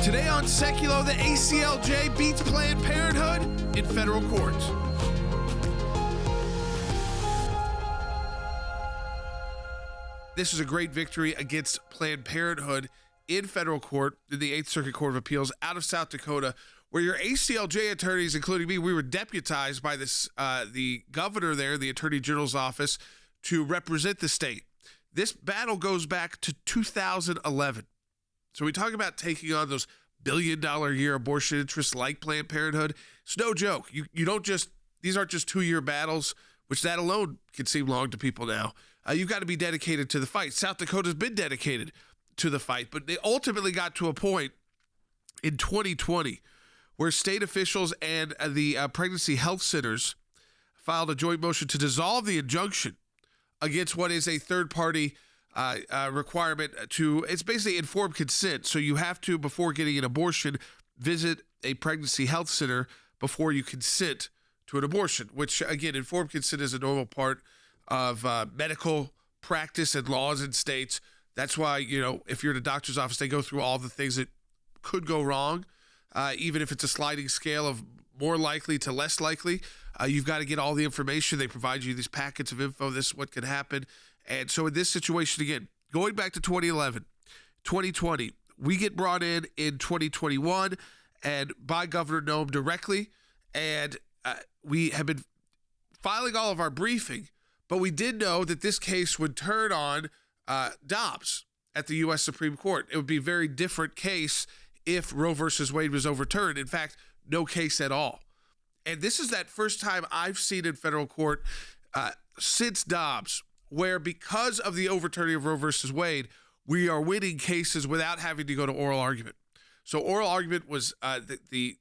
Today on Sekulow, the ACLJ beats Planned Parenthood in federal court. This is a great victory against Planned Parenthood in federal court in the 8th Circuit Court of Appeals out of South Dakota, where your ACLJ attorneys, including me, we were deputized by the governor there, the Attorney General's office, to represent the state. This battle goes back to 2011. So we talk about taking on those billion-dollar-a-year abortion interests like Planned Parenthood. It's no joke. You don't just, these aren't just 2-year battles, which that alone can seem long to people now. You've got to be dedicated to the fight. South Dakota's been dedicated to the fight, but they ultimately got to a point in 2020 where state officials and the pregnancy health centers filed a joint motion to dissolve the injunction against what is a third-party requirement to, it's basically informed consent. So you have to, before getting an abortion, visit a pregnancy health center before you consent to an abortion, which, again, informed consent is a normal part of medical practice and laws in states. That's why, if you're in a doctor's office, they go through all the things that could go wrong, even if it's a sliding scale of more likely to less likely. You've got to get all the information. They provide you these packets of info. This is what could happen. And so in this situation, again, going back to 2011, 2020, we get brought in 2021 and by Governor Noem directly. And we have been filing all of our briefing, but we did know that this case would turn on Dobbs at the U.S. Supreme Court. It would be a very different case if Roe versus Wade was overturned. In fact, no case at all. And this is that first time I've seen in federal court since Dobbs, where because of the overturning of Roe versus Wade, we are winning cases without having to go to oral argument. So oral argument was, the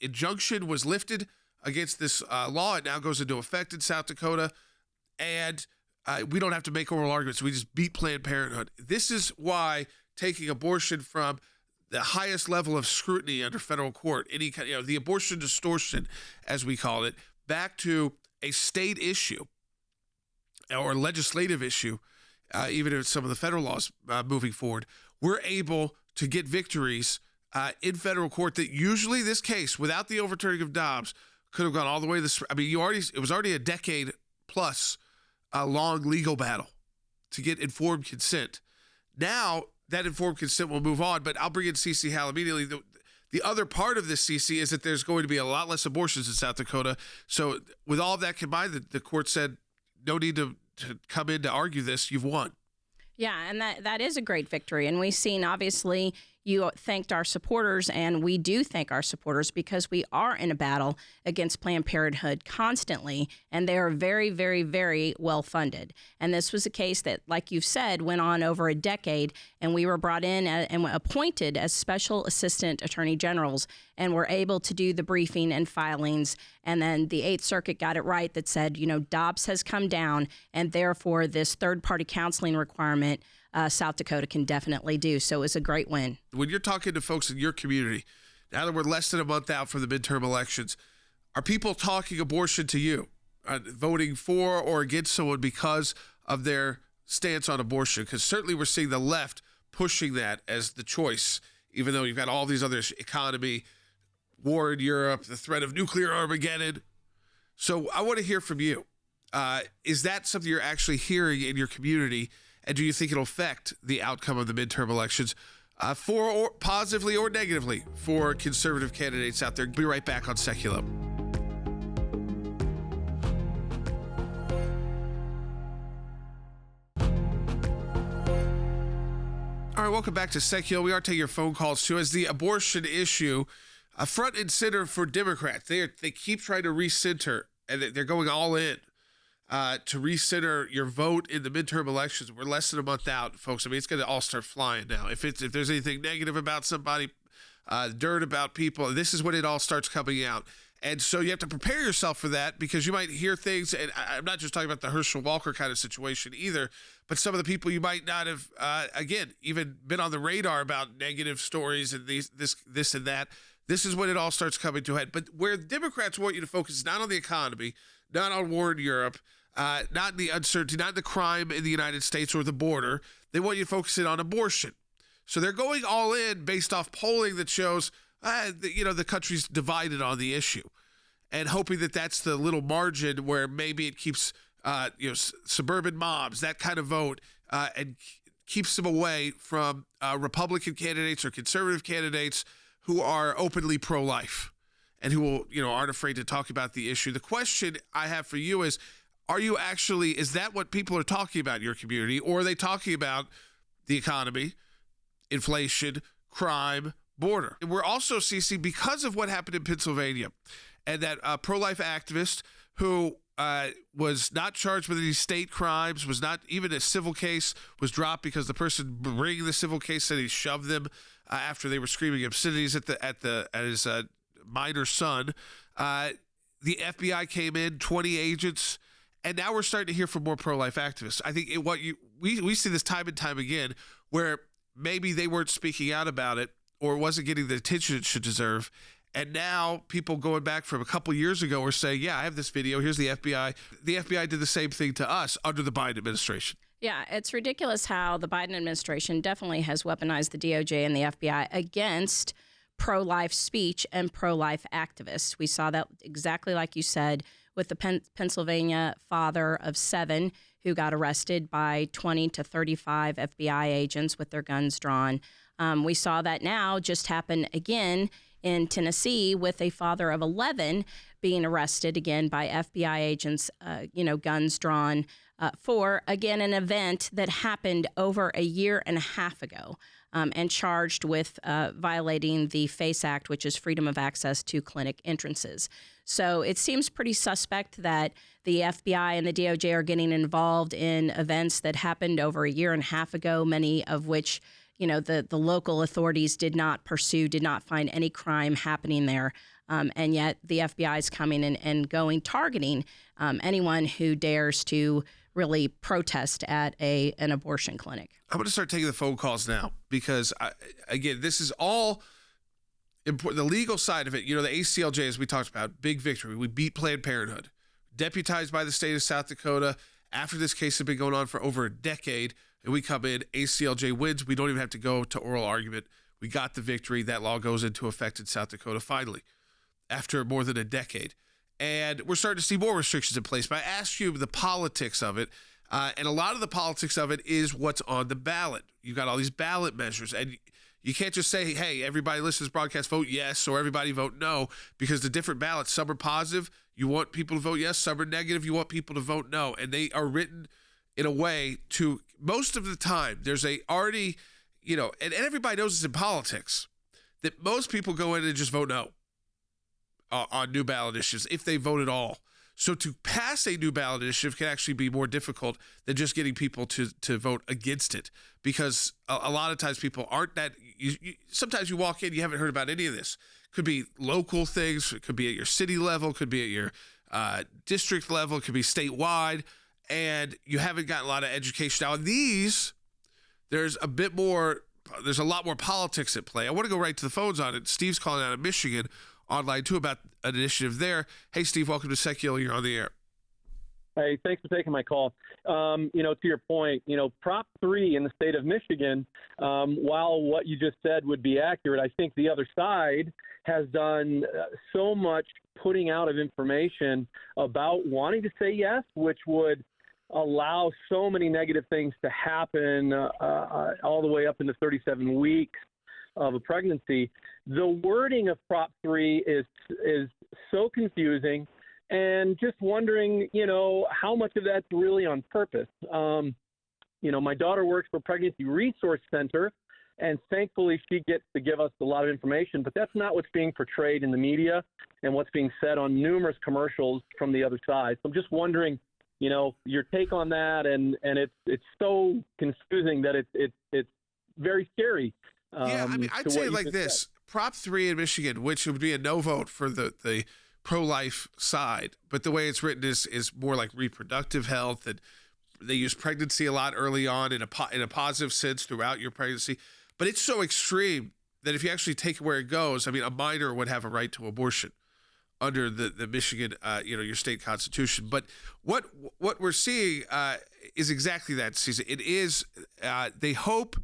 injunction was lifted against this law. It now goes into effect in South Dakota. And we don't have to make oral arguments. We just beat Planned Parenthood. This is why taking abortion from the highest level of scrutiny under federal court, any kind, the abortion distortion, as we call it, back to a state issue or legislative issue, even if some of the federal laws moving forward, we're able to get victories in federal court that usually this case, without the overturning of Dobbs, could have gone all the way to the, it was already a decade plus long legal battle to get informed consent. Now, that informed consent will move on, but I'll bring in CC Hal immediately. The other part of this, CC, is that there's going to be a lot less abortions in South Dakota. So with all of that combined, the court said, no need to come in to argue this. You've won. Yeah, and that is a great victory. And we've seen, obviously, you thanked our supporters, and we do thank our supporters because we are in a battle against Planned Parenthood constantly, and they are very, very, very well funded. And this was a case that, like you've said, went on over a decade, and we were brought in and appointed as special assistant attorney generals, and were able to do the briefing and filings. And then the 8th Circuit got it right that said, Dobbs has come down, and therefore this third-party counseling requirement South Dakota can definitely do. So it's a great win. When you're talking to folks in your community, now that we're less than a month out from the midterm elections, are people talking abortion to you, voting for or against someone because of their stance on abortion? Because certainly we're seeing the left pushing that as the choice, even though you've got all these other economy, war in Europe, the threat of nuclear Armageddon. So I want to hear from you. Is that something you're actually hearing in your community? And do you think it'll affect the outcome of the midterm elections for or positively or negatively for conservative candidates out there? Be right back on Sekulow. All right, welcome back to Sekulow. We are taking your phone calls too, as the abortion issue front and center for Democrats. They keep trying to recenter, and they're going all in to recenter your vote in the midterm elections. We're less than a month out, folks. It's going to all start flying now. If there's anything negative about somebody, dirt about people, this is when it all starts coming out. And so you have to prepare yourself for that, because you might hear things, and I'm not just talking about the Herschel Walker kind of situation either, but some of the people you might not have, again, even been on the radar about negative stories and this and that. This is when it all starts coming to a head. But where Democrats want you to focus is not on the economy, not on war in Europe, not the uncertainty, not the crime in the United States or the border. They want you to focus in on abortion. So they're going all in based off polling that shows, the country's divided on the issue, and hoping that that's the little margin where maybe it keeps, suburban mobs, that kind of vote, and keeps them away from Republican candidates or conservative candidates who are openly pro-life and who will, aren't afraid to talk about the issue. The question I have for you is that what people are talking about in your community, or are they talking about the economy, inflation, crime, border? And we're also, Cece, because of what happened in Pennsylvania, and that pro-life activist who was not charged with any state crimes, was not even a civil case, was dropped because the person bringing the civil case said he shoved them after they were screaming obscenities at his minor son. The FBI came in, 20 agents, and now we're starting to hear from more pro-life activists. I think we see this time and time again, where maybe they weren't speaking out about it or it wasn't getting the attention it should deserve. And now people going back from a couple years ago are saying, yeah, I have this video. Here's the FBI. The FBI did the same thing to us under the Biden administration. Yeah, it's ridiculous how the Biden administration definitely has weaponized the DOJ and the FBI against pro-life speech and pro-life activists. We saw that exactly like you said with the Pennsylvania father of 7 who got arrested by 20 to 35 FBI agents with their guns drawn. We saw that now just happen again in Tennessee with a father of 11 being arrested again by FBI agents, guns drawn for, again, an event that happened over a year and a half ago, and charged with violating the FACE Act, which is freedom of access to clinic entrances. So it seems pretty suspect that the FBI and the DOJ are getting involved in events that happened over a year and a half ago, many of which the local authorities did not pursue, did not find any crime happening there. And yet the FBI is coming and targeting anyone who dares to really protest at an abortion clinic. I'm going to start taking the phone calls now because, again, this is all important. The legal side of it, the ACLJ, as we talked about, big victory. We beat Planned Parenthood, deputized by the state of South Dakota. After this case had been going on for over a decade, and we come in, ACLJ wins. We don't even have to go to oral argument. We got the victory. That law goes into effect in South Dakota finally, after more than a decade. And we're starting to see more restrictions in place. But I asked you the politics of it, and a lot of the politics of it is what's on the ballot. You've got all these ballot measures, and you can't just say, hey, everybody listen to this broadcast, vote yes, or everybody vote no, because the different ballots, some are positive, you want people to vote yes, some are negative, you want people to vote no. And they are written in a way to, most of the time, there's and everybody knows this in politics, that most people go in and just vote no on new ballot issues, if they vote at all. So to pass a new ballot initiative can actually be more difficult than just getting people to vote against it, because a lot of times people aren't that. Sometimes you walk in, you haven't heard about any of this. Could be local things. It could be at your city level. Could be at your district level. It could be statewide. And you haven't gotten a lot of education. Now, on these, there's a lot more politics at play. I want to go right to the phones on it. Steve's calling out of Michigan online too about an initiative there. Hey, Steve, welcome to Sekulow. You're on the air. Hey, thanks for taking my call. To your point, Prop 3 in the state of Michigan, while what you just said would be accurate, I think the other side has done so much putting out of information about wanting to say yes, which would allow so many negative things to happen all the way up into 37 weeks of a pregnancy. The wording of Prop 3 is so confusing, and just wondering, how much of that's really on purpose. My daughter works for Pregnancy Resource Center, and thankfully she gets to give us a lot of information, but that's not what's being portrayed in the media and what's being said on numerous commercials from the other side. So I'm just wondering, your take on that, and it's so confusing that it's very scary. I'd say it like this. Said. Prop 3 in Michigan, which would be a no vote for the pro-life side, but the way it's written is more like reproductive health, and they use pregnancy a lot early on in a positive sense throughout your pregnancy. But it's so extreme that if you actually take it where it goes, a minor would have a right to abortion under the Michigan, your state constitution. But what we're seeing is exactly that, Cece. It is, they hope,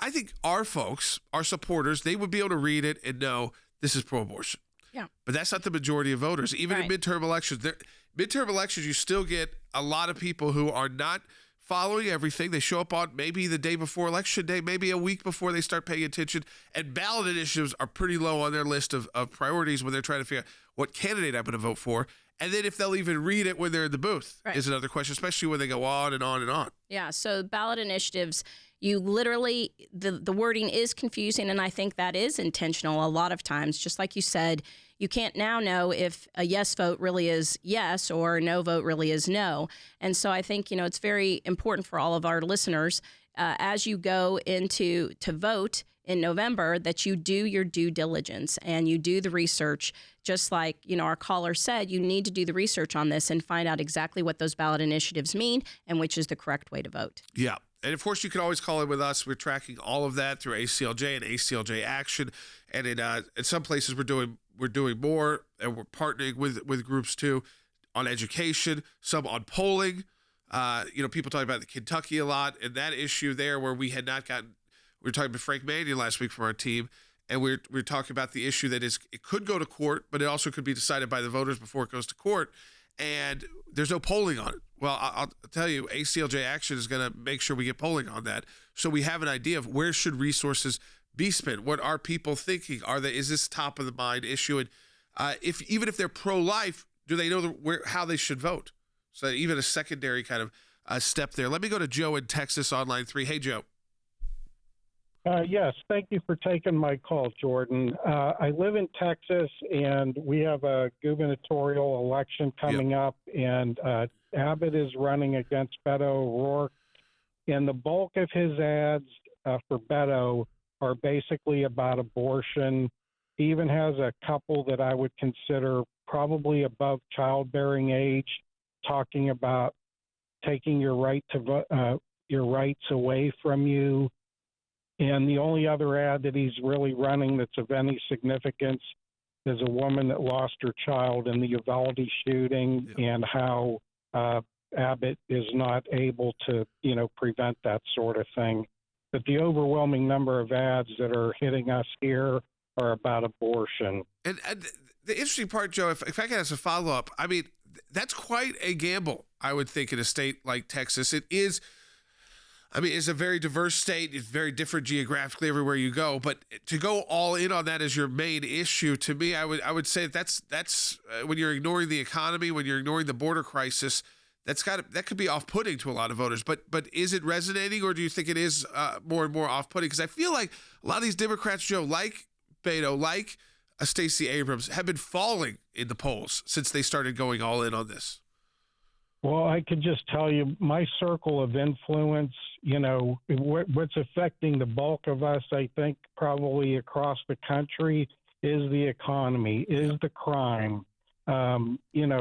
I think our folks, our supporters, they would be able to read it and know this is pro-abortion. Yeah. But that's not the majority of voters. Even in midterm elections, you still get a lot of people who are not following everything. They show up on maybe the day before election day, maybe a week before they start paying attention. And ballot initiatives are pretty low on their list of priorities when they're trying to figure out what candidate I'm going to vote for. And then if they'll even read it when they're in the booth is another question, especially when they go on and on and on. Yeah, so ballot initiatives, you literally, the wording is confusing, and I think that is intentional a lot of times. Just like you said, you can't now know if a yes vote really is yes or a no vote really is no. And so I think, it's very important for all of our listeners as you go to vote in November that you do your due diligence and you do the research. Just like, our caller said, you need to do the research on this and find out exactly what those ballot initiatives mean and which is the correct way to vote. Yeah. And of course, you can always call in with us. We're tracking all of that through ACLJ and ACLJ Action. And in some places, we're doing more, and we're partnering with groups too on education, some on polling. People talking about Kentucky a lot, and that issue there where we had not gotten. We were talking to Frank Mannion last week from our team, and we're talking about the issue that it could go to court, but it also could be decided by the voters before it goes to court. And there's no polling on it. Well, I'll tell you, ACLJ Action is going to make sure we get polling on that, so we have an idea of where should resources be spent. What are people thinking? Is this top of the mind issue? And even if they're pro-life, do they know how they should vote? So even a secondary kind of step there. Let me go to Joe in Texas on line 3. Hey, Joe. Yes, thank you for taking my call, Jordan. I live in Texas, and we have a gubernatorial election coming up, and Abbott is running against Beto O'Rourke, and the bulk of his ads for Beto are basically about abortion. He even has a couple that I would consider probably above childbearing age, talking about taking your right to your rights away from you. And the only other ad that he's really running that's of any significance is a woman that lost her child in the Uvalde shooting and how Abbott is not able to, prevent that sort of thing. But the overwhelming number of ads that are hitting us here are about abortion. And the interesting part, Joe, if I can ask a follow-up, I mean, that's quite a gamble, I would think, in a state like Texas. It is. I mean, it's a very diverse state. It's very different geographically everywhere you go. But to go all in on that as your main issue, to me, I would say that's when you're ignoring the economy, when you're ignoring the border crisis, that could be off-putting to a lot of voters. But is it resonating, or do you think it is more and more off-putting? Because I feel like a lot of these Democrats, Joe, like Beto, like Stacey Abrams, have been falling in the polls since they started going all in on this. Well, I could just tell you my circle of influence, what's affecting the bulk of us, I think, probably across the country is the economy, is the crime. I don't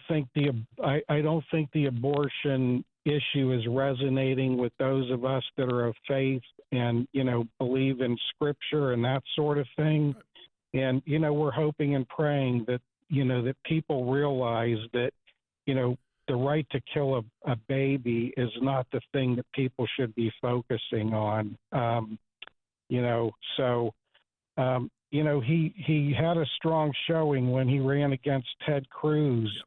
think the abortion issue is resonating with those of us that are of faith and, believe in scripture and that sort of thing. And, we're hoping and praying that, that people realize that, the right to kill a baby is not the thing that people should be focusing on. He had a strong showing when he ran against Ted Cruz,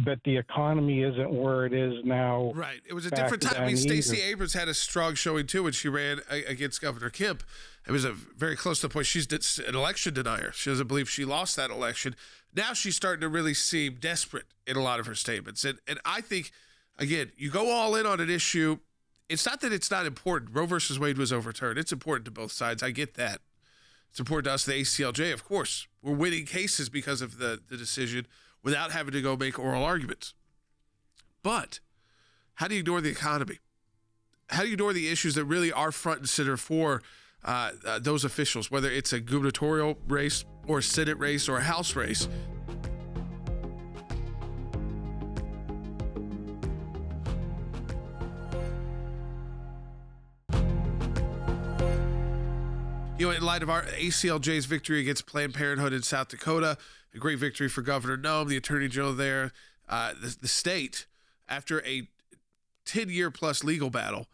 but the economy isn't where it is now. Right. It was a different time. I mean, Stacey Abrams had a strong showing, too, when she ran against Governor Kemp. It was very close to the point. She's an election denier. She doesn't believe she lost that election. Now she's starting to really seem desperate in a lot of her statements. And I think, again, you go all in on an issue. It's not that it's not important. Roe versus Wade was overturned. It's important to both sides. I get that. It's important to us, the ACLJ, of course. We're winning cases because of the decision without having to go make oral arguments. But how do you ignore the economy? How do you ignore the issues that really are front and center for those officials, whether it's a gubernatorial race or a Senate race or a House race? In light of our ACLJ's victory against Planned Parenthood in South Dakota, a great victory for Governor Noem, the Attorney General there, the state, after a 10-year plus legal battle,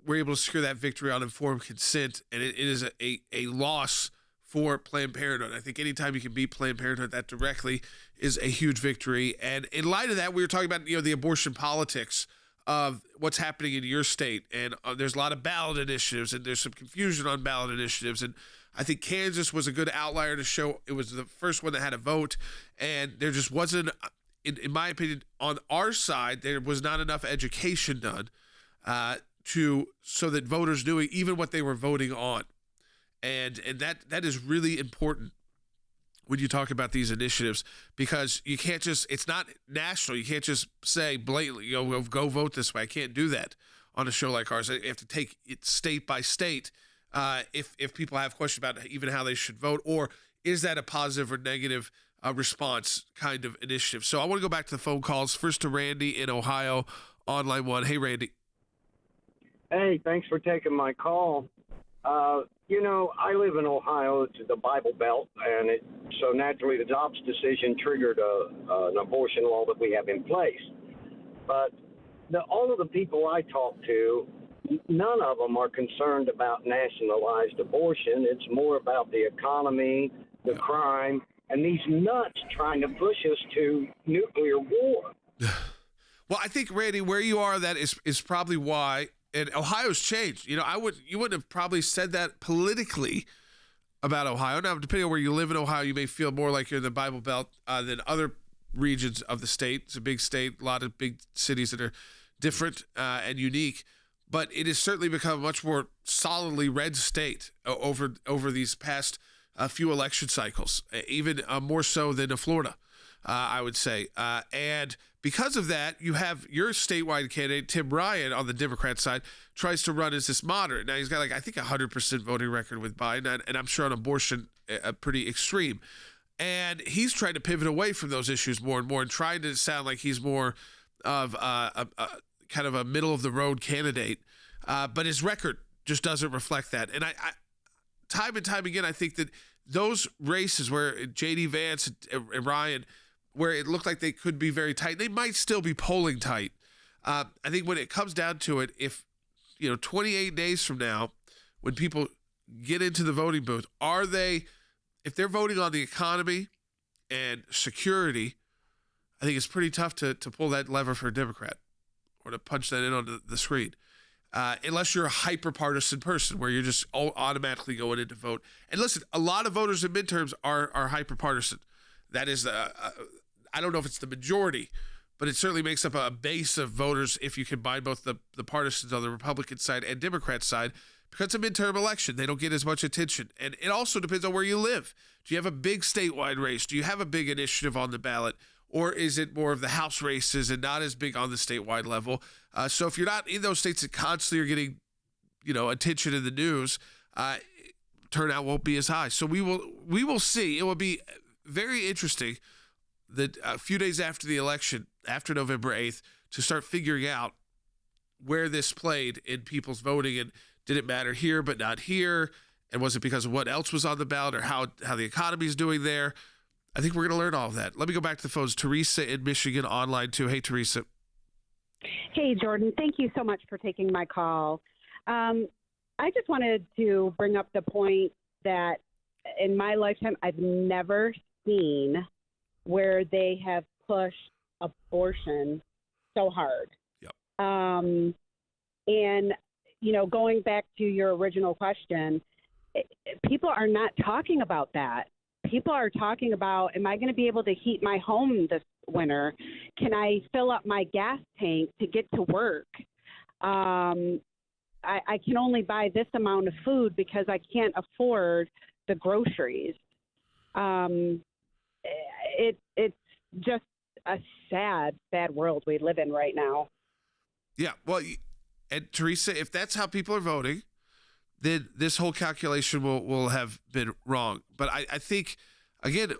were able to secure that victory on informed consent, and it is a loss for Planned Parenthood. I think anytime you can beat Planned Parenthood, that directly is a huge victory. And in light of that, we were talking about the abortion politics of what's happening in your state, and there's a lot of ballot initiatives, and there's some confusion on ballot initiatives, and I think Kansas was a good outlier to show it was the first one that had a vote, and there just wasn't, in my opinion, on our side, there was not enough education done so that voters knew even what they were voting on, and that is really important when you talk about these initiatives, because you can't just, it's not national. You can't just say blatantly, go vote this way. I can't do that on a show like ours. I have to take it state by state if people have questions about even how they should vote, or is that a positive or negative response kind of initiative. So I want to go back to the phone calls. First to Randy in Ohio on line 1. Hey, Randy. Hey, thanks for taking my call. I live in Ohio. It's the Bible Belt, and so naturally the Dobbs decision triggered an abortion law that we have in place. But all of the people I talk to, none of them are concerned about nationalized abortion. It's more about the economy, the crime, and these nuts trying to push us to nuclear war. Well, I think, Randy, where you are, that is probably why. And Ohio's changed. You wouldn't have probably said that politically about Ohio. Now, depending on where you live in Ohio, you may feel more like you're in the Bible Belt than other regions of the state. It's a big state, a lot of big cities that are different and unique. But it has certainly become a much more solidly red state over these past few election cycles, even more so than Florida, I would say. And because of that, you have your statewide candidate, Tim Ryan, on the Democrat side, tries to run as this moderate. Now, he's got, I think, 100% voting record with Biden, and I'm sure on abortion, pretty extreme. And he's trying to pivot away from those issues more and more and trying to sound like he's more of a kind of a middle-of-the-road candidate. But his record just doesn't reflect that. And I time and time again, I think that those races where J.D. Vance and Ryan, where it looked like they could be very tight, they might still be polling tight. I think when it comes down to it, if 28 days from now, when people get into the voting booth, if they're voting on the economy and security, I think it's pretty tough to pull that lever for a Democrat or to punch that in on the screen. Unless you're a hyper-partisan person where you're just automatically going in to vote. And listen, a lot of voters in midterms are hyper-partisan. That is, I don't know if it's the majority, but it certainly makes up a base of voters if you combine both the partisans on the Republican side and Democrat side, because it's a midterm election. They don't get as much attention. And it also depends on where you live. Do you have a big statewide race? Do you have a big initiative on the ballot? Or is it more of the House races and not as big on the statewide level? So if you're not in those states that constantly are getting, attention in the news, turnout won't be as high. So we will see. It will be very interesting that a few days after the election, after November 8th, to start figuring out where this played in people's voting, and did it matter here but not here, and was it because of what else was on the ballot, or how the economy is doing there? I think we're going to learn all of that. Let me go back to the phones. Teresa in Michigan online too. Hey, Teresa. Hey, Jordan. Thank you so much for taking my call. I just wanted to bring up the point that in my lifetime, I've never seen where they have pushed abortion so hard. Yep. And, going back to your original question, people are not talking about that. People are talking about, am I going to be able to heat my home this winter? Can I fill up my gas tank to get to work? I can only buy this amount of food because I can't afford the groceries. It's just a sad world we live in right now. Yeah, well, and Teresa, if that's how people are voting, then this whole calculation will have been wrong. But I think, again,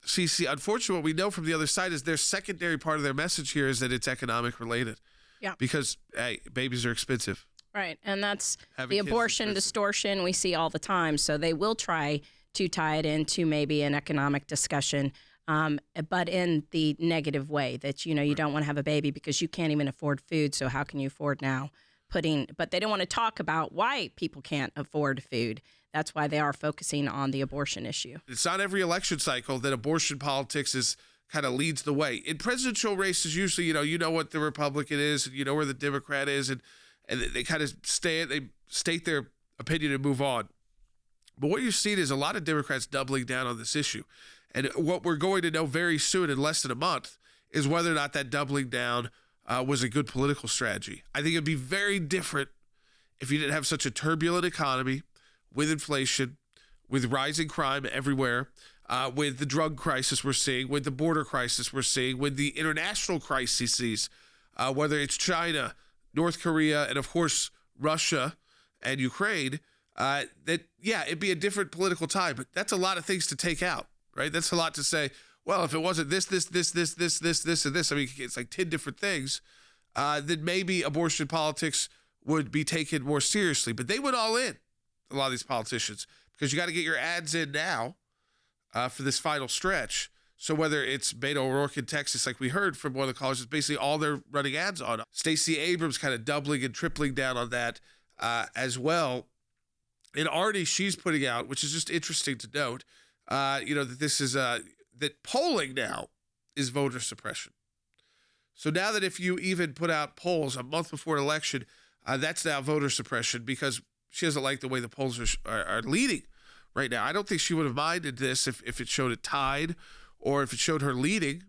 CC, unfortunately, what we know from the other side is their secondary part of their message here is that it's economic related. Yeah. Because, hey, babies are expensive. Right. And that's Having the kids is abortion expensive. distortion we see all the time. So they will try to tie it into maybe an economic discussion, but in the negative way that, you don't want to have a baby because you can't even afford food. So how can you afford now but they don't want to talk about why people can't afford food. That's why they are focusing on the abortion issue. It's not every election cycle that abortion politics is kind of leads the way. In presidential races, usually, you know what the Republican is, and you know where the Democrat is, and they kind of state their opinion and move on. But what you've seen is a lot of Democrats doubling down on this issue. And what we're going to know very soon, in less than a month, is whether or not that doubling down was a good political strategy. I think it'd be very different if you didn't have such a turbulent economy with inflation, with rising crime everywhere, with the drug crisis we're seeing, with the border crisis we're seeing, with the international crises, whether it's China, North Korea, and of course, Russia and Ukraine, it'd be a different political time, but that's a lot of things to take out, right? That's a lot to say, well, if it wasn't this, and this, I mean, it's like 10 different things, then maybe abortion politics would be taken more seriously. But they went all in, a lot of these politicians, because you got to get your ads in now for this final stretch. So whether it's Beto O'Rourke in Texas, like we heard from one of the callers, is basically all they're running ads on. Stacey Abrams kind of doubling and tripling down on that as well. And already she's putting out, which is just interesting to note, that this is that polling now is voter suppression. So now that if you even put out polls a month before an election, that's now voter suppression because she doesn't like the way the polls are leading right now. I don't think she would have minded this if it showed it tied or if it showed her leading.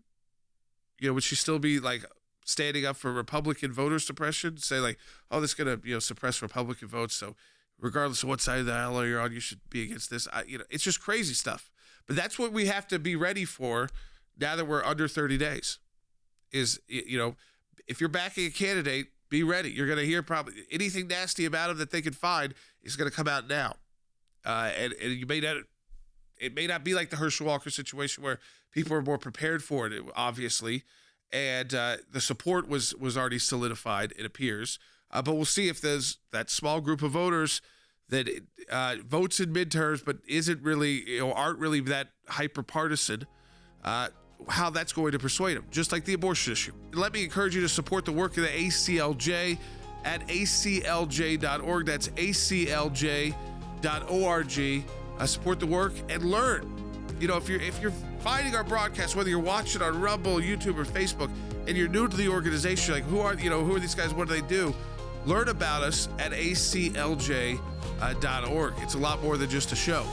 Would she still be like standing up for Republican voter suppression? Say like, oh, this is going to suppress Republican votes. So regardless of what side of the aisle you're on, you should be against this. It's just crazy stuff. But that's what we have to be ready for now that we're under 30 days. Is, if you're backing a candidate, be ready. You're going to hear probably anything nasty about him that they can find is going to come out now. And you it may not be like the Herschel Walker situation where people are more prepared for it, obviously. And the support was already solidified, it appears. But we'll see if there's that small group of voters that votes in midterms but isn't really, aren't really that hyper partisan, how that's going to persuade them, just like the abortion issue. Let me encourage you to support the work of the ACLJ at aclj.org. That's aclj.org. Support the work and learn. If you're finding our broadcast, whether you're watching on Rumble, YouTube, or Facebook, and you're new to the organization, like who are these guys? What do they do? Learn about us at aclj.org. It's a lot more than just a show.